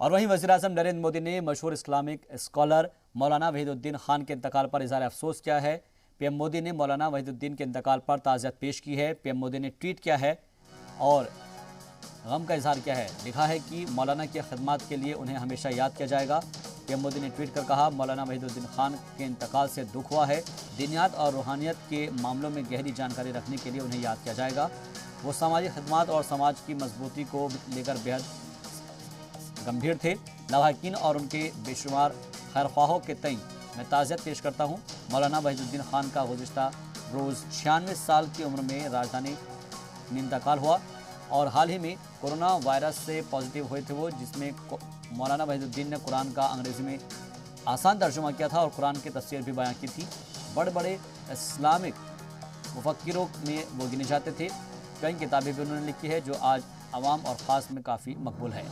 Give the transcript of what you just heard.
और वहीं वज़ीर-ए-आज़म नरेंद्र मोदी ने मशहूर इस्लामिक स्कॉलर मौलाना वहीदुद्दीन खान के इंतकाल पर इज़हार अफसोस किया है। पीएम मोदी ने मौलाना वहीदुद्दीन के इंतकाल पर ताज़ियत पेश की है। पीएम मोदी ने ट्वीट किया है और गम का इजहार किया है। लिखा है कि मौलाना की खिदमत के लिए उन्हें हमेशा याद किया जाएगा। पीएम मोदी ने ट्वीट कर कहा, मौलाना वहीदुद्दीन खान के इंतकाल से दुख हुआ है। दीनियात और रूहानियत के मामलों में गहरी जानकारी रखने के लिए उन्हें याद किया जाएगा। वो सामाजिक खिदमत और समाज की मजबूती को लेकर बेहद गंभीर थे। लवाहिकीन और उनके बेशुमार खैरख्वाहों के तई मैं ताज़ियत पेश करता हूँ। मौलाना वहीदुद्दीन खान का गुज़िश्ता रोज़ 96 साल की उम्र में राजधानी में इंतकाल हुआ और हाल ही में कोरोना वायरस से पॉजिटिव हुए थे वो, जिसमें मौलाना वहीदुद्दीन ने कुरान का अंग्रेज़ी में आसान तर्जुमा किया था और कुरान की तफसीर भी बयां की थी। बड़े बड़े इस्लामिक मुफक्किरों में वो गिने जाते थे। कई किताबें भी उन्होंने लिखी है जो आज आवाम और ख़ास में काफ़ी मकबूल है।